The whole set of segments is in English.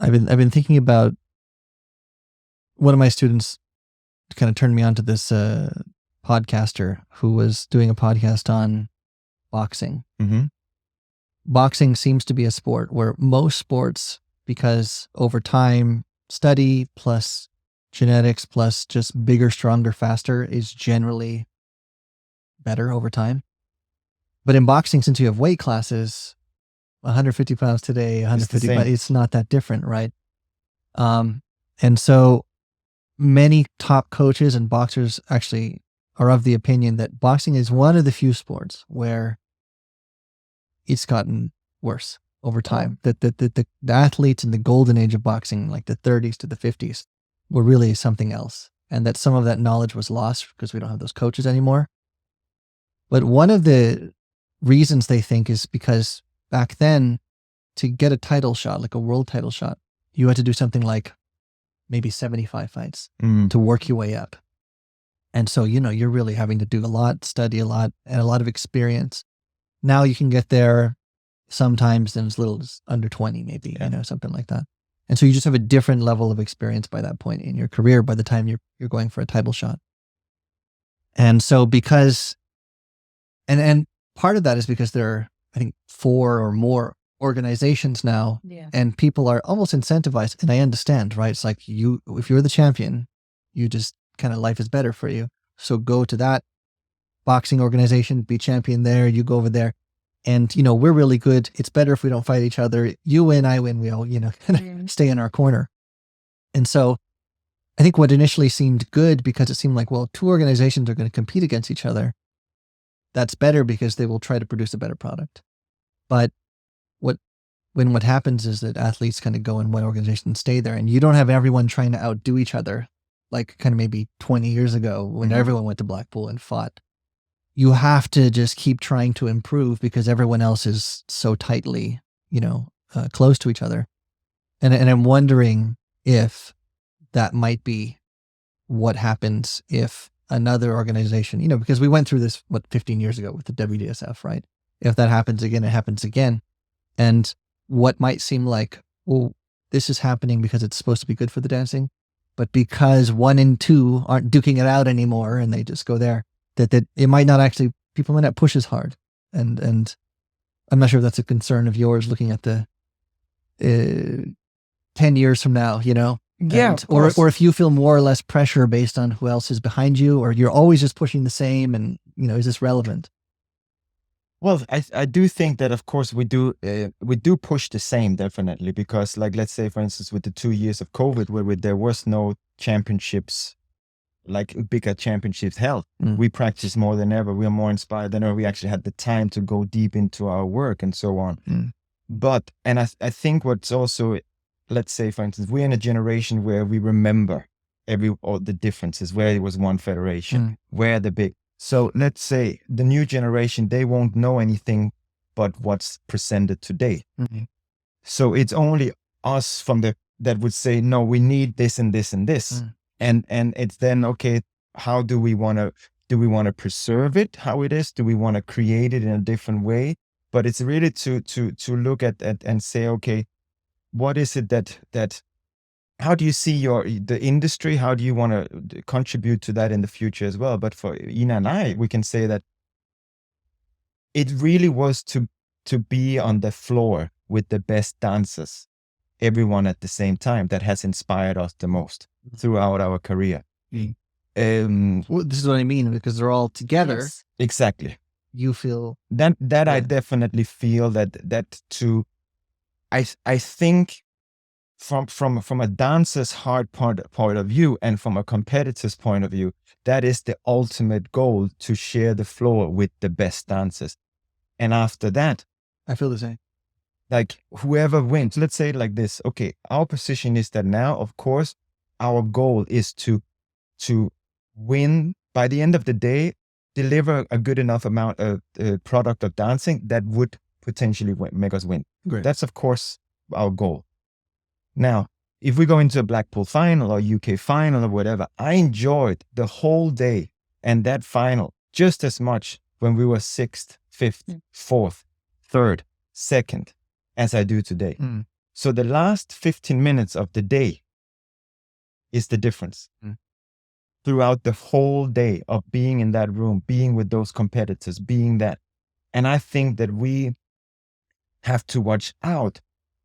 I've been thinking about one of my students kind of turned me on to this podcaster who was doing a podcast on boxing. Mm-hmm. Boxing seems to be a sport where most sports, because over time, study plus genetics plus just bigger, stronger, faster is generally better over time. But in boxing, since you have weight classes, 150 pounds today, 150 pounds, it's not that different, right? And so many top coaches and boxers actually are of the opinion that boxing is one of the few sports where it's gotten worse over time. That the athletes in the golden age of boxing, like the 30s to the 50s, were really something else. And that some of that knowledge was lost because we don't have those coaches anymore. But one of the reasons they think is because back then, to get a title shot, like a world title shot, you had to do something like maybe 75 fights to work your way up. And so, you're really having to do a lot, study a lot, and a lot of experience. Now you can get there sometimes in as little as under 20, maybe, something like that. And so you just have a different level of experience by that point in your career, by the time you're going for a title shot. And so and part of that is because there are, I think, 4 or more organizations now, and people are almost incentivized. And I understand, right? It's like if you're the champion, you just kind of, life is better for you. So go to that boxing organization, be champion there, you go over there. And, we're really good. It's better if we don't fight each other. You win, I win. We all, stay in our corner. And so I think what initially seemed good, because it seemed like, well, 2 organizations are going to compete against each other. That's better because they will try to produce a better product. But what happens is that athletes kind of go in one organization and stay there, and you don't have everyone trying to outdo each other, like kind of maybe 20 years ago when everyone went to Blackpool and fought. You have to just keep trying to improve because everyone else is so tightly, close to each other. And I'm wondering if that might be what happens if another organization, because we went through this, 15 years ago with the WDSF, right? If that happens again, it happens again. And what might seem like, well, this is happening because it's supposed to be good for the dancing, but because 1 and 2 aren't duking it out anymore and they just go there, that it might not actually, people might not push as hard. And I'm not sure if that's a concern of yours looking at the 10 years from now, Yeah. Or if you feel more or less pressure based on who else is behind you, or you're always just pushing the same, and, is this relevant? Well, I do think that, of course, we do push the same, definitely, because, like, let's say, for instance, with the 2 years of COVID, where there was no championships, like bigger championships held, we practice more than ever. We are more inspired than ever. We actually had the time to go deep into our work and so on. But, and I think what's also, let's say, for instance, we're in a generation where we remember all the differences, where it was one federation, where the big. So let's say the new generation, they won't know anything but what's presented today. So it's only us that would say, no, we need this and this and this. And it's then, okay, how do we want to preserve it how it is? Do we want to create it in a different way? But it's really to look at and say, okay, what is it that how do you see the industry? How do you want to contribute to that in the future as well? But for Ina and I, we can say that it really was to be on the floor with the best dancers, everyone at the same time, that has inspired us the most throughout our career. Well, this is what I mean, because they're all together. Yes. Exactly. You feel that I definitely feel that too. I think from a dancer's hard point of view and from a competitor's point of view, that is the ultimate goal, to share the floor with the best dancers. And after that, I feel the same. Like, whoever wins, let's say it like this. Okay, our position is that now, of course, our goal is to win by the end of the day, deliver a good enough amount of product of dancing that would potentially make us win. Great. That's, of course, our goal. Now, if we go into a Blackpool final or UK final or whatever, I enjoyed the whole day and that final just as much when we were 6th, 5th, 4th, 3rd, 2nd as I do today. So the last 15 minutes of the day is the difference throughout the whole day of being in that room, being with those competitors, being that. And I think that we have to watch out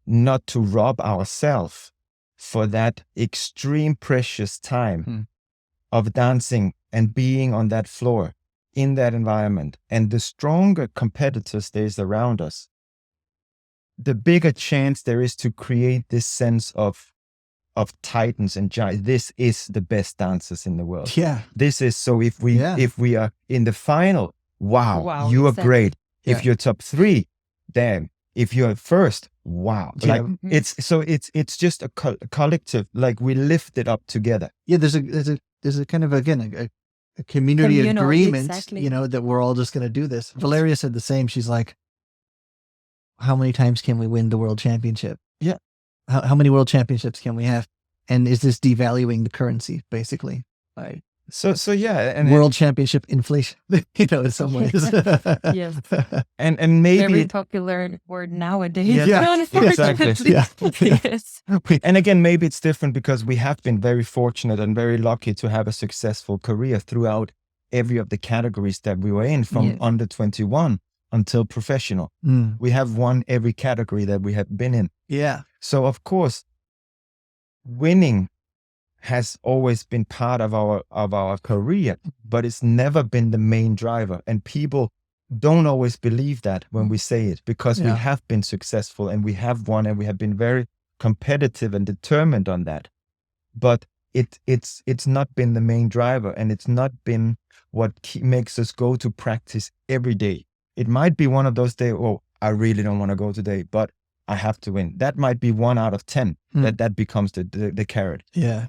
not to rob ourselves for that extreme precious time of dancing and being on that floor in that environment. And the stronger competitor stays around us, the bigger chance there is to create this sense of titans and giants. This is the best dancers in the world. Yeah. This is, so if we are in the final, wow, you are great. Yeah. If you're top 3, damn. If you're first, wow. Like it's just a collective, like we lift it up together. Yeah, there's a kind of, again, a community agreement, that we're all just going to do this. Valeria said the same. She's like, how many times can we win the world championship? Yeah. How many world championships can we have? And is this devaluing the currency, basically? Right. So yeah, and world championship inflation, in some ways. Yes. And maybe very popular word nowadays. Yeah, unfortunately. exactly. Yes. And again, maybe it's different because we have been very fortunate and very lucky to have a successful career throughout every of the categories that we were in, from under 21 until professional. We have won every category that we have been in. Yeah. So of course, winning has always been part of our career, but it's never been the main driver. And people don't always believe that when we say it, because we have been successful and we have won and we have been very competitive and determined on that. But it's not been the main driver, and it's not been what makes us go to practice every day. It might be one of those days, oh, I really don't want to go today, but I have to win. That might be 1 out of 10 that becomes the carrot. Yeah.